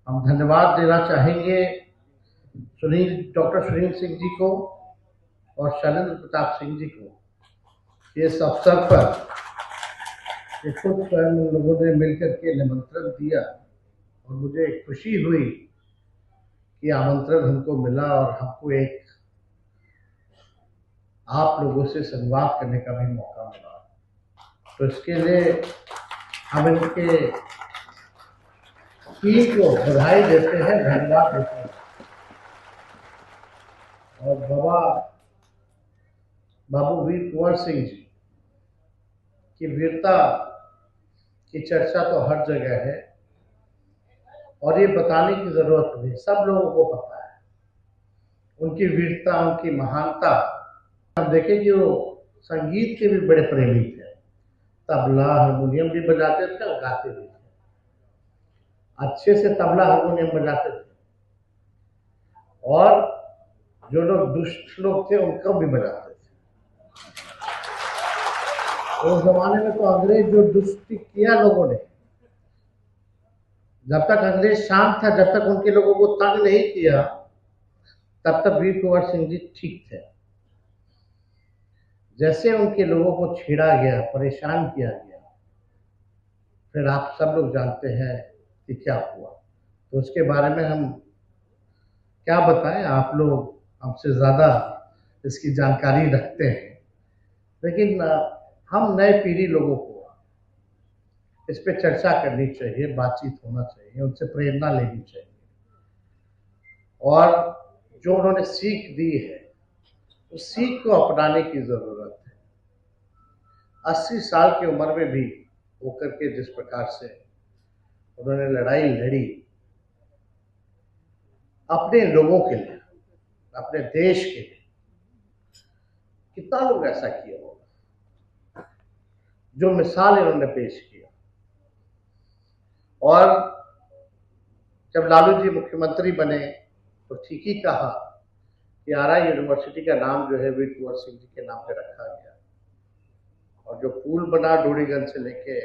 हम धन्यवाद देना चाहेंगे डॉक्टर सुनील सिंह जी को और शैलेंद्र प्रताप सिंह जी को इस अवसर पर खुद स्वयं उन लोगों ने मिलकर के निमंत्रण दिया और मुझे खुशी हुई कि आमंत्रण हमको मिला और हमको एक आप लोगों से संवाद करने का भी मौका मिला। तो इसके लिए हम इनके टीम को बधाई देते हैं, धन्यवाद देते हैं। और बाबू वीर कुंवर सिंह जी की वीरता की चर्चा तो हर जगह है और ये बताने की जरूरत नहीं, सब लोगों को पता है उनकी वीरता, उनकी महानता। हम देखें कि वो संगीत के भी बड़े प्रेमी थे, तबला हारमोनियम भी बजाते थे और गाते भी थे, अच्छे से तबला हारमोनियम बजाते थे। और जो लोग दुष्ट लोग थे उनको भी बजाते थे। उस जमाने में तो अंग्रेज जो दुष्टि किया लोगों ने, जब तक अंग्रेज शांत था, जब तक उनके लोगों को तंग नहीं किया, तब तक वीर कुंवर सिंह जी ठीक थे। जैसे उनके लोगों को छेड़ा गया, परेशान किया गया, फिर आप सब लोग जानते हैं कि क्या हुआ। तो उसके बारे में हम क्या बताएं, आप लोग हमसे ज़्यादा इसकी जानकारी रखते हैं। लेकिन हम नए पीढ़ी लोगों को इस पे चर्चा करनी चाहिए, बातचीत होना चाहिए, उनसे प्रेरणा लेनी चाहिए। और जो उन्होंने सीख दी है उस सीख को अपनाने की जरूरत है। 80 साल की उम्र में भी होकर के जिस प्रकार से उन्होंने लड़ाई लड़ी अपने लोगों के लिए, अपने देश के लिए, कितना लोग ऐसा किया होगा, जो मिसाल इन्होंने पेश किया। और जब लालू जी मुख्यमंत्री बने तो ठीक ही कहा कि आरा यूनिवर्सिटी का नाम जो है वीर कुंवर सिंह जी के नाम पे रखा गया, और जो पुल बना डोरीगंज से लेके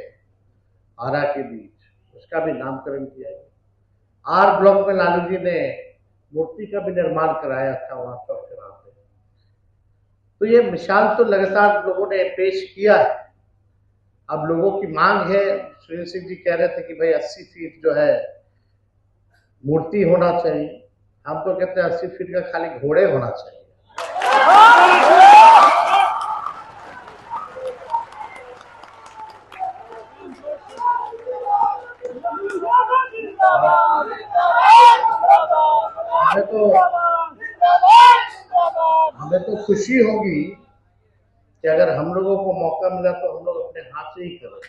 आरा के बीच, उसका भी नामकरण किया गया। आर ब्लॉक में लालू जी ने मूर्ति का भी निर्माण कराया था वहां पर नाम पे। तो ये मिसाल तो लगातार लोगों ने पेश किया है। अब लोगों की मांग है, सुनील सिंह जी कह रहे थे कि भाई 80 फीट जो है मूर्ति होना चाहिए। हम तो कहते हैं 80 फीट का खाली घोड़े होना चाहिए। हमें तो खुशी होगी कि अगर हम लोगों को मौका मिला तो हम लोग अपने हाथ से ही करें।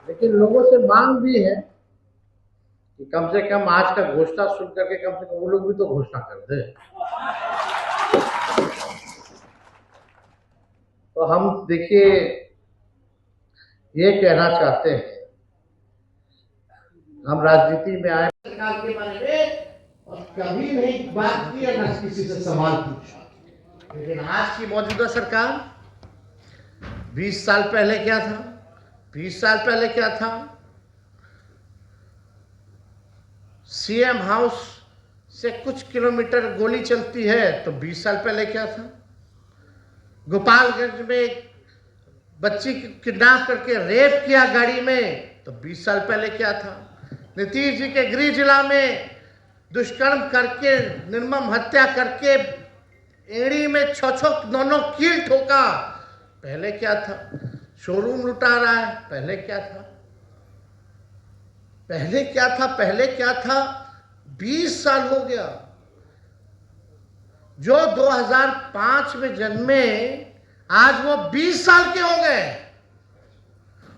लेकिन लोगों से मांग भी है कि कम से कम आज का घोषणा सुन करके कम से कम वो लोग भी तो घोषणा कर दे। तो हम देखिए ये कहना चाहते हैं, हम राजनीति में आए सरकार के बारे में और कभी नहीं बात की और न किसी से सवाल पूछा। लेकिन आज की मौजूदा सरकार 20 साल पहले क्या था, 20 साल पहले क्या था, सीएम हाउस से कुछ किलोमीटर गोली चलती है तो 20 साल पहले क्या था, गोपालगंज में एक बच्ची किडनैप करके रेप किया गाड़ी में तो 20 साल पहले क्या था, नीतीश जी के गृह जिला में दुष्कर्म करके निर्मम हत्या करके एड़ी में 6-9 कील ठोका, पहले क्या था, शोरूम लुटा रहा है, पहले क्या था, पहले क्या था, पहले क्या था। 20 साल हो गया। जो 2005 में जन्मे आज वो 20 साल के हो गए।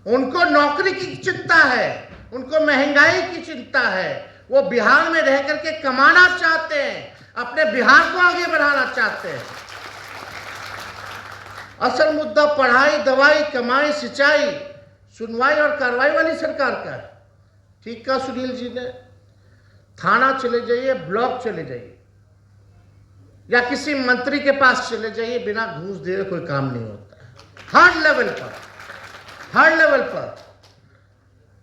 उनको नौकरी की चिंता है, उनको महंगाई की चिंता है, वो बिहार में रह करके कमाना चाहते हैं, अपने बिहार को आगे बढ़ाना चाहते हैं। असल मुद्दा पढ़ाई, दवाई, कमाई, सिंचाई, सुनवाई और कार्रवाई वाली सरकार का है। ठीक कहा सुनील जी ने, थाना चले जाइए, ब्लॉक चले जाइए या किसी मंत्री के पास चले जाइए, बिना घूस दिए कोई काम नहीं होता है। हर लेवल पर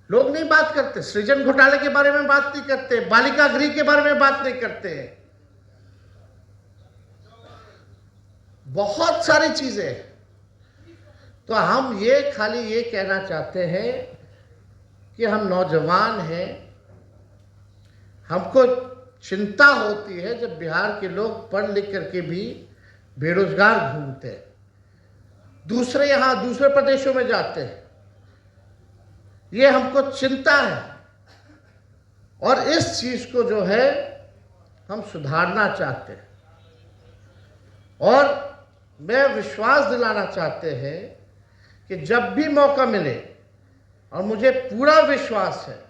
लोग नहीं बात करते, सृजन घोटाले के बारे में बात नहीं करते, बालिका गृह के बारे में बात नहीं करते, बहुत सारी चीजें। तो हम ये खाली ये कहना चाहते हैं कि हम नौजवान हैं, हमको चिंता होती है जब बिहार के लोग पढ़ लिख करके भी बेरोजगार घूमते हैं, दूसरे प्रदेशों में जाते हैं, ये हमको चिंता है। और इस चीज को जो है हम सुधारना चाहते हैं, और मैं विश्वास दिलाना चाहते हैं कि जब भी मौका मिले, और मुझे पूरा विश्वास है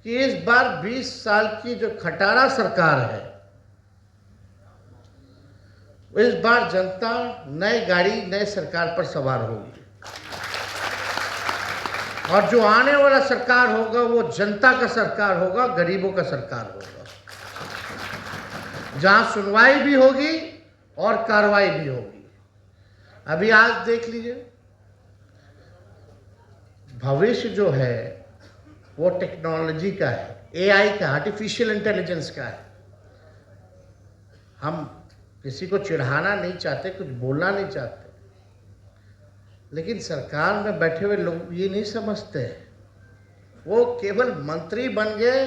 कि इस बार 20 साल की जो खटारा सरकार है, इस बार जनता नई गाड़ी नए सरकार पर सवार होगी, और जो आने वाला सरकार होगा वो जनता का सरकार होगा, गरीबों का सरकार होगा, जहां सुनवाई भी होगी और कार्रवाई भी होगी। अभी आज देख लीजिए, भविष्य जो है वो टेक्नोलॉजी का है, एआई का, आर्टिफिशियल इंटेलिजेंस का है। हम किसी को चिढ़ाना नहीं चाहते, कुछ बोलना नहीं चाहते, लेकिन सरकार में बैठे हुए लोग ये नहीं समझते, वो केवल मंत्री बन गए,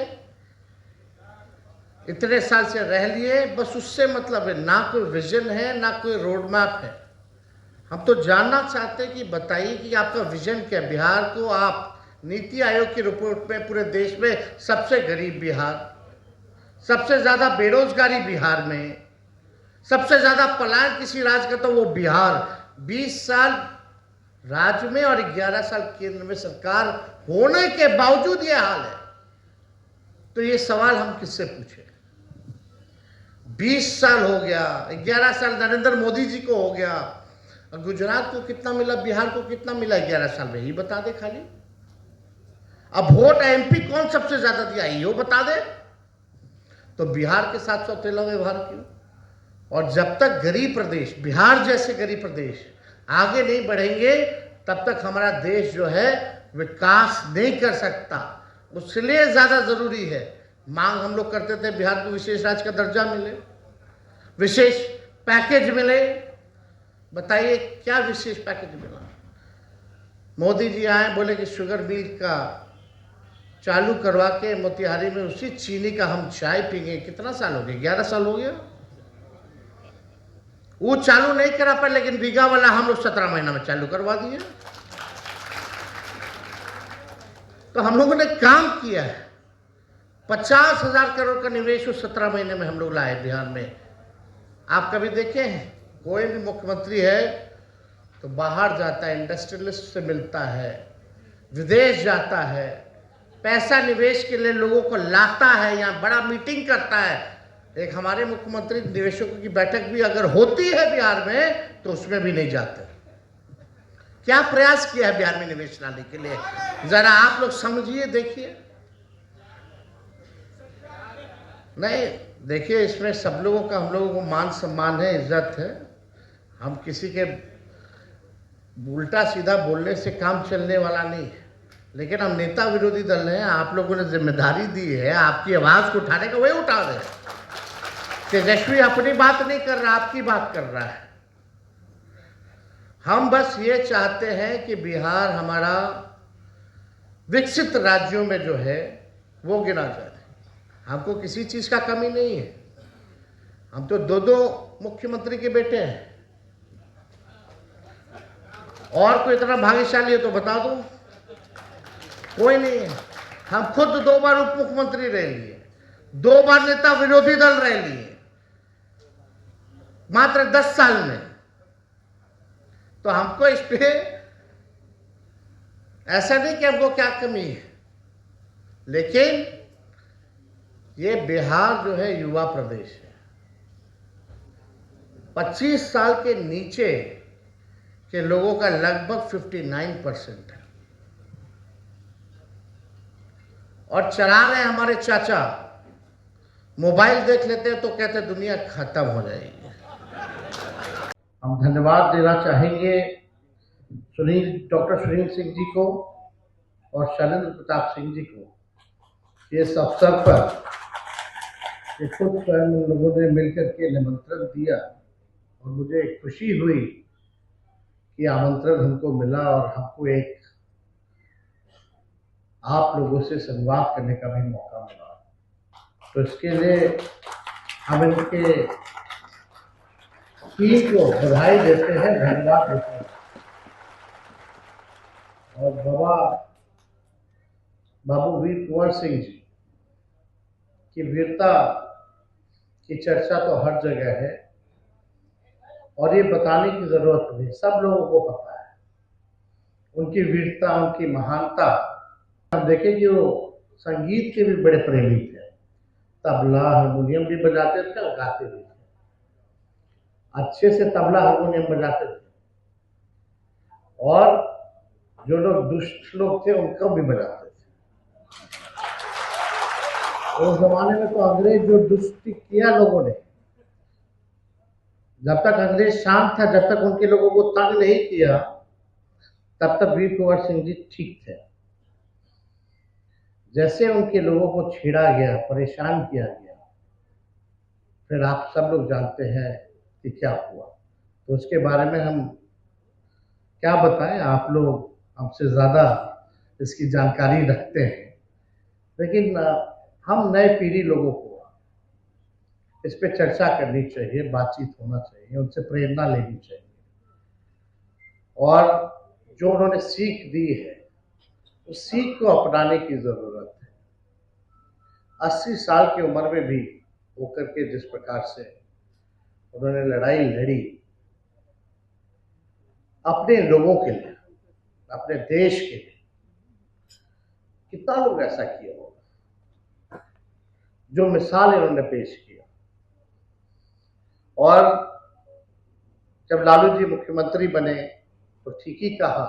इतने साल से रह लिए, बस उससे मतलब है, ना कोई विजन है ना कोई रोड मैप है। हम तो जानना चाहते हैं कि बताइए कि आपका विजन क्या है। बिहार को आप नीति आयोग की रिपोर्ट में पूरे देश में सबसे गरीब बिहार, सबसे ज्यादा बेरोजगारी बिहार में, सबसे ज्यादा पलायन किसी राज्य का तो वो बिहार। 20 साल राज्य में और 11 साल केंद्र में सरकार होने के बावजूद ये हाल है। तो ये सवाल हम किससे पूछे? 20 साल हो गया, 11 साल नरेंद्र मोदी जी को हो गया, गुजरात को कितना मिला, बिहार को कितना मिला 11 साल में, ही बता दे खाली। अब वोट एमपी कौन सबसे ज्यादा दिया, ये बता दे। तो बिहार के साथ सौतेला व्यवहार क्यों? और जब तक गरीब प्रदेश, बिहार जैसे गरीब प्रदेश आगे नहीं बढ़ेंगे, तब तक हमारा देश जो है विकास नहीं कर सकता। उसलिए ज्यादा जरूरी है, मांग हम लोग करते थे बिहार को विशेष राज्य का दर्जा मिले, विशेष पैकेज मिले। बताइए क्या विशेष पैकेज मिला? मोदी जी आए, बोले कि शुगर मिल का चालू करवा के मोतिहारी में उसी चीनी का हम चाय पीएंगे। कितना साल हो गया? 11 साल हो गया। वो चालू नहीं करा पाए, लेकिन बीघा वाला हम लोग 17 महीना में चालू करवा दिए। तो हम लोगों ने काम किया है। 50,000 करोड़ का निवेश उस 17 महीने में हम लोग लाए बिहार में। आप कभी देखे हैं कोई भी मुख्यमंत्री है तो बाहर जाता है, इंडस्ट्रियलिस्ट से मिलता है, विदेश जाता है, पैसा निवेश के लिए लोगों को लाता है, यहाँ बड़ा मीटिंग करता है। एक हमारे मुख्यमंत्री निवेशकों की बैठक भी अगर होती है बिहार में तो उसमें भी नहीं जाते। क्या प्रयास किया है बिहार में निवेश लाने के लिए? जरा आप लोग समझिए, देखिए। नहीं, देखिए, इसमें सब लोगों का, हम लोगों को मान सम्मान है, इज्जत है। हम किसी के उल्टा सीधा बोलने से काम चलने वाला नहीं है, लेकिन हम नेता विरोधी दल हैं। आप लोगों ने जिम्मेदारी दी है आपकी आवाज को उठाने का, वही उठा रहे हैं। तेजस्वी अपनी बात नहीं कर रहा, आपकी बात कर रहा है। हम बस ये चाहते हैं कि बिहार हमारा विकसित राज्यों में जो है वो गिना जाए। हमको किसी चीज का कमी नहीं है। हम तो 2-2 मुख्यमंत्री के बेटे हैं। और कोई इतना भाग्यशाली है तो बता दो, कोई नहीं है। हम खुद 2 बार उप मुख्यमंत्री रह लिए, 2 बार नेता विरोधी दल रह लिए, मात्र 10 साल में। तो हमको इस पे ऐसा नहीं कि हमको क्या कमी है, लेकिन ये बिहार जो है युवा प्रदेश है। 25 साल के नीचे के लोगों का लगभग 59% है। और चला रहे हमारे चाचा, मोबाइल देख लेते हैं तो कहते दुनिया खत्म हो जाएगी। हम धन्यवाद देना चाहेंगे डॉक्टर सुनील सिंह जी को, और शैलेंद्र प्रताप सिंह जी को इस अवसर पर खुद स्वयं उन लोगों ने मिलकर के निमंत्रण दिया और मुझे खुशी हुई कि आमंत्रण हमको मिला और हमको एक आप लोगों से संवाद करने का भी मौका मिला। तो इसके लिए हम इनके टीम को बधाई देते हैं, धन्यवाद देते हैं। और बाबू वीर कुंवर सिंह जी की वीरता की चर्चा तो हर जगह है और ये बताने की जरूरत नहीं, सब लोगों को पता है उनकी वीरता, उनकी महानता। हम देखें कि वो संगीत के भी बड़े प्रेमी थे, तबला हारमोनियम भी बजाते थे और गाते भी थे, अच्छे से तबला हारमोनियम बजाते थे। और जो लोग दुष्ट लोग थे उनको भी बजाते थे। उस जमाने में तो अंग्रेज जो दुष्टि किया लोगों ने, जब तक अंग्रेज शांत था, जब तक उनके लोगों को तंग नहीं किया, तब तक वीर कुंवर सिंह जी ठीक थे। जैसे उनके लोगों को छेड़ा गया, परेशान किया गया, फिर आप सब लोग जानते हैं कि क्या हुआ। तो उसके बारे में हम क्या बताएं, आप लोग हमसे ज़्यादा इसकी जानकारी रखते हैं। लेकिन हम नए पीढ़ी लोगों को इस पे चर्चा करनी चाहिए, बातचीत होना चाहिए, उनसे प्रेरणा लेनी चाहिए। और जो उन्होंने सीख दी है उस सीख को अपनाने की ज़रूरत है। 80 साल की उम्र में भी होकर के जिस प्रकार से उन्होंने लड़ाई लड़ी अपने लोगों के लिए, अपने देश के लिए, कितना लोग ऐसा किया होगा, जो मिसाल इन्होंने पेश किया। और जब लालू जी मुख्यमंत्री बने तो ठीक ही कहा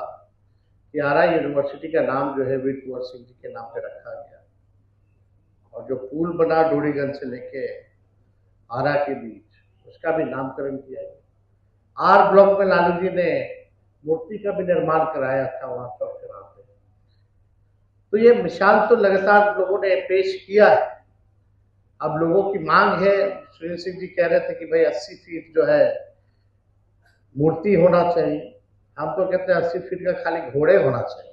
कि आरा यूनिवर्सिटी का नाम जो है वीर कुंवर सिंह जी के नाम पे रखा गया। और जो पुल बना डोरीगंज से लेके आरा के बीच, उसका भी नामकरण किया गया। आर ब्लॉक में लालू जी ने मूर्ति का भी निर्माण कराया था वहां चौक चौराहे पे। तो ये मिसाल तो लगातार लोगों ने पेश किया है। अब लोगों की मांग है, सुनील सिंह जी कह रहे थे कि भाई 80 फीट जो है मूर्ति होना चाहिए। हम तो कहते हैं 80 फीट का खाली घोड़े होना चाहिए।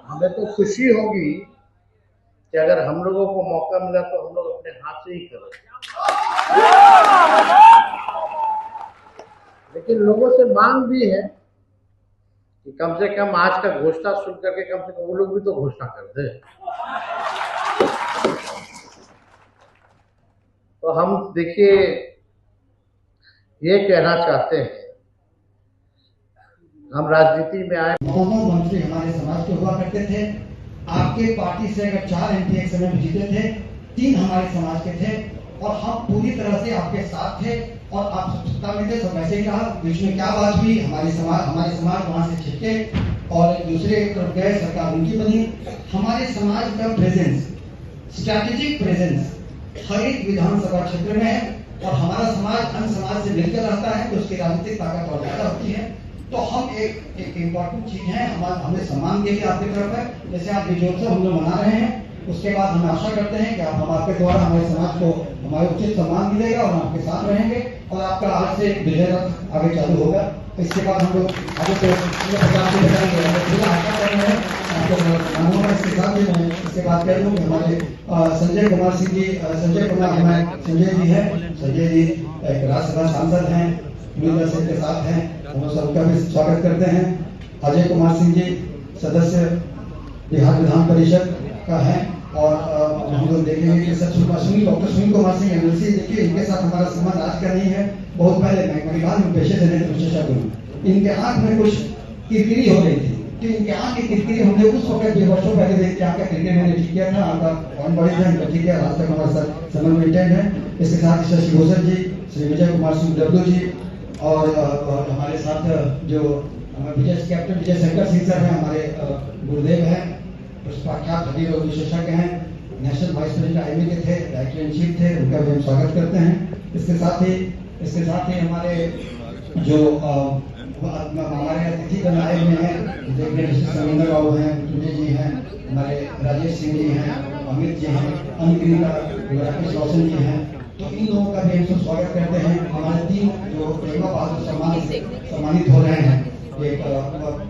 हमें तो खुशी होगी कि अगर हम लोगों को मौका मिला तो हम लोग अपने हाथ से ही करें। लेकिन लोगों से मांग भी है कि कम से कम आज का घोषणा सुन करके कम से कम वो लोग भी तो घोषणा कर दे। तो हम देखिए ये कहना चाहते हैं, हम राजनीति में आए। मंत्री हमारे समाज के हुआ करते थे। आपके पार्टी से अगर 4 MP एक समय में जीते थे, 3 हमारे समाज के थे और हम पूरी तरह से आपके साथ थे। और आप सत्ता में थे तो वैसे ही रहा। बीच में क्या बात हुई, हमारे समाज वहां से छिटके और दूसरे तरफ गए, सरकार उनकी बनी। हमारे समाज का प्रेजेंस, स्ट्रैटेजिक प्रेजेंस हर एक विधानसभा क्षेत्र में है और हमारा समाज अन्य समाज से मिलकर रहता है तो उसकी राजनीतिक ताकत और ज्यादा होती है। तो हम एक इम्पोर्टेंट चीज है, हमें सम्मान के लिए आपकी तरफ है, जैसे आप बेजोर से हम लोग मना रहे हैं। उसके बाद हम आशा करते हैं कि हम आपके द्वारा हमारे समाज को हमारे उचित सम्मान मिलेगा और हम आपके साथ रहेंगे और आपका आज से विजय रथ आगे चालू होगा। इसके बाद हम लोग आगे तो इसके साथ इसके बाद कह दूँ कि हमारे संजय कुमार सिंह जी, संजय जी है। संजय जी एक राज्यसभा सांसद हैं, मीडिया के साथ हैं, हम सबका भी स्वागत करते हैं। अजय कुमार सिंह जी सदस्य बिहार विधान परिषद का है और हम लोग देखेंगे कि डॉक्टर सुनील कुमार सिंह MLC, देखिए इनके साथ हमारा संबंध आज का नहीं है, बहुत पहले मैं पेशे से नहीं विशेषज्ञ हूँ। इनके आंख में कुछ किरकिरी हो गई थी, कि इनके आंख की किरकिरी हमने उस वक्त 2 वर्षों पहले देख के आपका क्रिकेट मैंने ठीक किया था, आपका पॉइंट बड़ी था, ठीक है, आज तक हमारे साथ संबंध मेंटेन है। इसके साथ श्री शिवभूषण जी, श्री विजय कुमार सिंह डब्ल्यू जी और हमारे साथ जो विजय कैप्टन विजय शंकर सिंह सर हैं, हमारे गुरुदेव हैं। प्रख्यात खबीर और विशेषज्ञ हैं, नेशनल वाइस प्रेसिडेंट आईएमए के थे, डायरेक्टर इन चीफ थे, उनका भी हम स्वागत करते हैं। इसके साथ ही हमारे जो हमारे अतिथि बन आए हुए हैं, देखिए समिंदर बाबू हैं, तुझे जी हैं, हमारे राजेश सिंह जी हैं, अमित जी हैं, अनगिरी का राकेश रोशन जी हैं, तो इन लोगों का भी हम सब स्वागत करते हैं। हमारे 3 जो टेगवा बहादुर सम्मानित हो रहे हैं, एक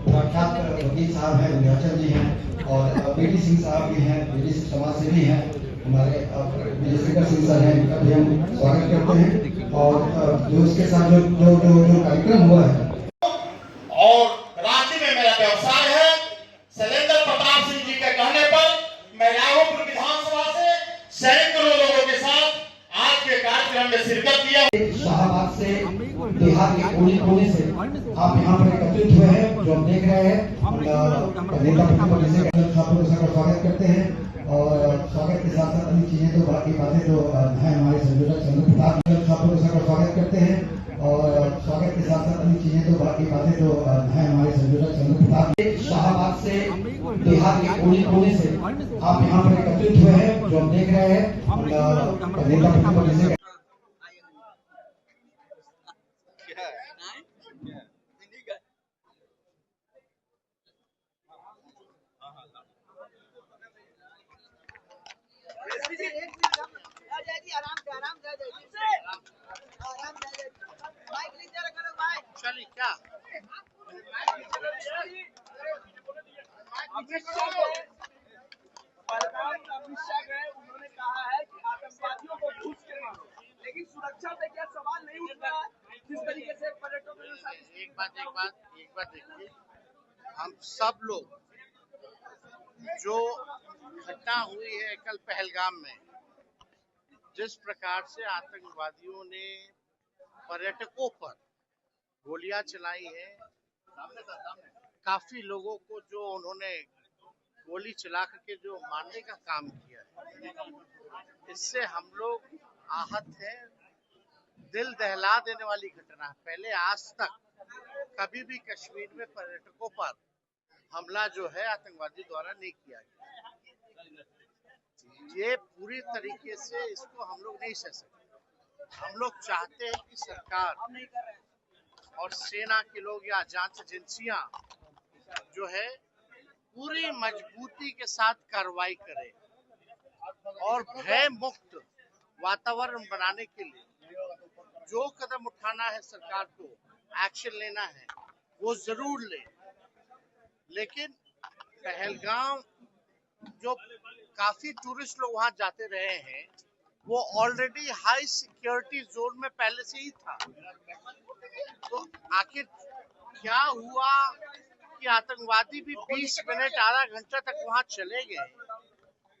प्रख्यात वकील साहब हैं, विंध्याचल जी हैं, और बीडी सिंह साहब भी हैं, बीडी सिंह समाज सेवी हैं, हमारे विजय सिंह सर हैं, इनका भी हम स्वागत करते हैं। और जो इसके साथ जो कार्यक्रम हुआ है, और रांची में मेरा व्यवसाय है, शैलेंद्र प्रताप सिंह जी के कहने पर मैं राघोपुर विधानसभा से सैकड़ों लोगों के साथ आज के कार्यक्रम में शिरकत किया। शाहबाद से बिहार के कोने से आप यहाँ पर एकत्रित हुए हैं, जो हम देख रहे हैं, नेता प्रतिपक्ष का स्वागत करते हैं। और स्वागत के साथ साथ अन्य चीजें तो बाकी बातें तो है, हमारे संयोजक चंद्र प्रताप का स्वागत करते हैं। और स्वागत के साथ साथ अन्य चीजें तो बाकी बातें तो है, हमारे संयोजक चंद्र प्रताप। शाहबाद से बिहार के कोने से आप यहाँ पर एकत्रित हुए हैं, जो हम देख रहे हैं, नेता प्रतिपक्ष चलिए क्या अमित शाह गए, उन्होंने कहा है कि आतंकवादियों को घुस के मारो, लेकिन सुरक्षा पे क्या सवाल नहीं उठ रहा है? जिस तरीके से पर्यटकों के साथ एक बात देखिए, हम सब लोग जो घटना हुई है कल पहलगाम में, जिस प्रकार से आतंकवादियों ने पर्यटकों पर गोलियां चलाई है, काफी लोगों को जो उन्होंने गोली चला करके जो मारने का काम किया है, इससे हम लोग आहत हैं। दिल दहला देने वाली घटना है। पहले आज तक कभी भी कश्मीर में पर्यटकों पर हमला जो है आतंकवादी द्वारा नहीं किया गया। ये पूरी तरीके से इसको हम लोग नहीं सह सकते। हम लोग चाहते हैं कि सरकार और सेना के लोग या जांच एजेंसियां जो है पूरी मजबूती के साथ कार्रवाई करें और भय मुक्त वातावरण बनाने के लिए जो कदम उठाना है सरकार को, एक्शन लेना है, वो जरूर ले। लेकिन पहलगाम जो काफी टूरिस्ट लोग वहां जाते रहे हैं, वो ऑलरेडी हाई सिक्योरिटी जोन में पहले से ही था। तो आखिर क्या हुआ कि आतंकवादी भी 20 मिनट आधा घंटा तक वहां चले गए?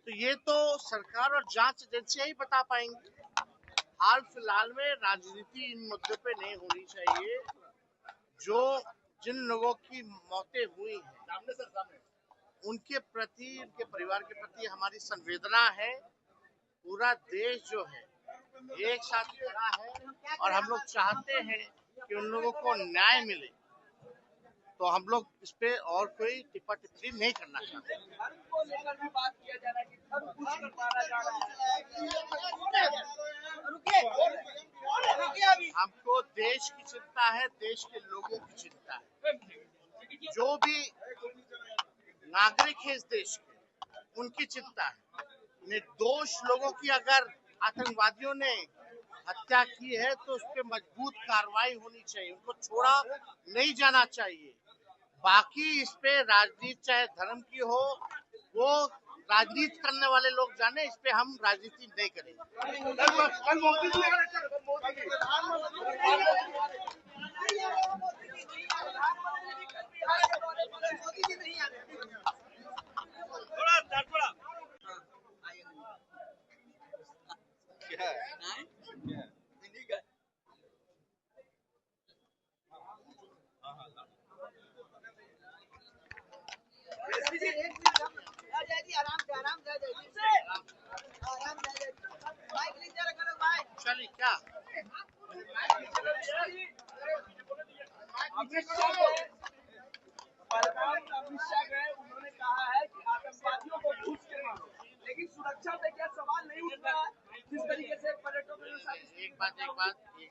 तो ये तो सरकार और जांच एजेंसियां ही बता पाएंगी। हाल फिलहाल में राजनीति इन मुद्दों पे नहीं होनी चाहिए। जिन लोगों की मौतें हुई हैं, उनके प्रति, उनके परिवार के प्रति हमारी संवेदना है। पूरा देश जो है एक साथ खड़ा है और हम लोग चाहते हैं कि उन लोगों को न्याय मिले। तो हम लोग इस पे और कोई टिप्पा टिप्पणी नहीं करना चाहते। धर्म को लेकर भी बात किया जा रहा है कि धर्म कुछ कर मारा जा रहा है। हमको देश की चिंता है, देश के लोगों की चिंता है। जो भी नागरिक है इस देश के, उनकी चिंता है। निर्दोष लोगों की अगर आतंकवादियों ने हत्या की है तो उस पर मजबूत कार्रवाई होनी चाहिए, उनको छोड़ा नहीं जाना चाहिए। बाकी इस पे राजनीति चाहे धर्म की हो, वो राजनीति करने वाले लोग जाने, इस पे हम राजनीति नहीं करेंगे। चलिए क्या अमित शाह गए, उन्होंने कहा है कि आतंकवादियों रहा है जिस तरीके से पर्यटकों के साथ। एक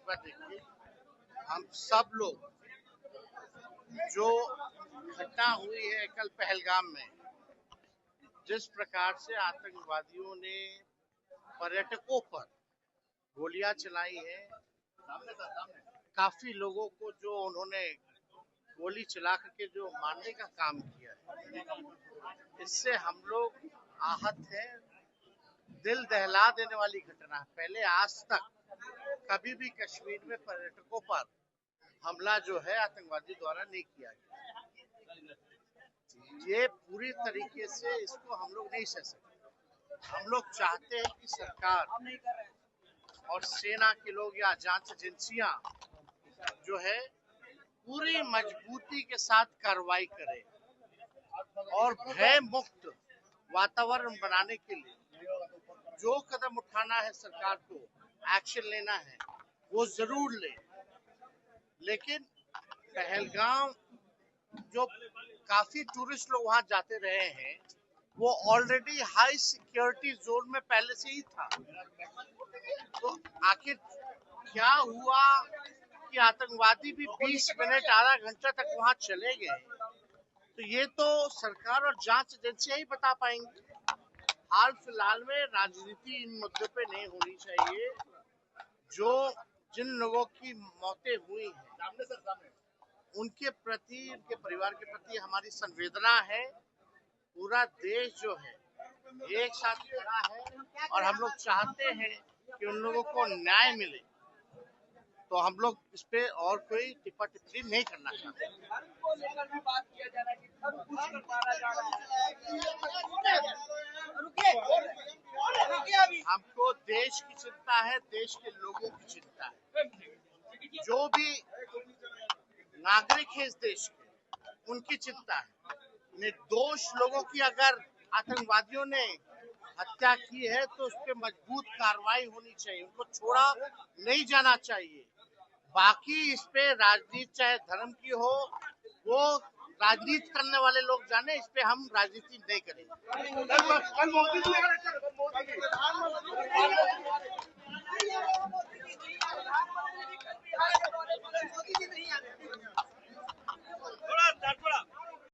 बात देखिए, हम सब लोग जो घटना हुई है कल पहलगाम में, जिस प्रकार से आतंकवादियों ने पर्यटकों पर गोलियां चलाई है, काफी लोगों को जो उन्होंने गोली चला करके जो मारने का काम किया है, इससे हम लोग आहत हैं। दिल दहला देने वाली घटना है। पहले आज तक कभी भी कश्मीर में पर्यटकों पर हमला जो है आतंकवादी द्वारा नहीं किया गया। ये पूरी तरीके से इसको हम लोग नहीं सह सकते। हम लोग चाहते हैं कि सरकार और सेना के लोग या जांच एजेंसियां जो है पूरी मजबूती के साथ कार्रवाई करें और भय मुक्त वातावरण बनाने के लिए जो कदम उठाना है सरकार को, एक्शन लेना है, वो जरूर ले। लेकिन पहलगाम जो काफी टूरिस्ट लोग वहां जाते रहे हैं, वो ऑलरेडी हाई सिक्योरिटी जोन में पहले से ही था। तो आखिर क्या हुआ कि आतंकवादी भी 20 मिनट आधा घंटा तक वहां चले गए, तो ये तो सरकार और जांच एजेंसियां ही बता पाएंगी। हाल फिलहाल में राजनीति इन मुद्दों पे नहीं होनी चाहिए। जिन लोगों की मौतें हुई हैं उनके प्रति, उनके परिवार के प्रति हमारी संवेदना है। पूरा देश जो है एक साथ खड़ा है और हम लोग चाहते हैं कि उन लोगों को न्याय मिले। तो हम लोग इस पे और कोई टिप्पा टिप्पणी नहीं करना चाहते। धर्म को लेकर भी बात किया जा रहा है कि धर्म कुछ कर मारा जा रहा है। हमको देश की चिंता है, देश के लोगों की चिंता है। जो भी नागरिक है इस देश के, उनकी चिंता है। निर्दोष लोगों की अगर आतंकवादियों ने हत्या की है तो उस पर मजबूत कार्रवाई होनी चाहिए, उनको छोड़ा नहीं जाना चाहिए। बाकी इस पे राजनीति चाहे धर्म की हो, वो राजनीति करने वाले लोग जाने, इस पे हम राजनीति नहीं करेंगे। कल मोदी जी नहीं आ रहे।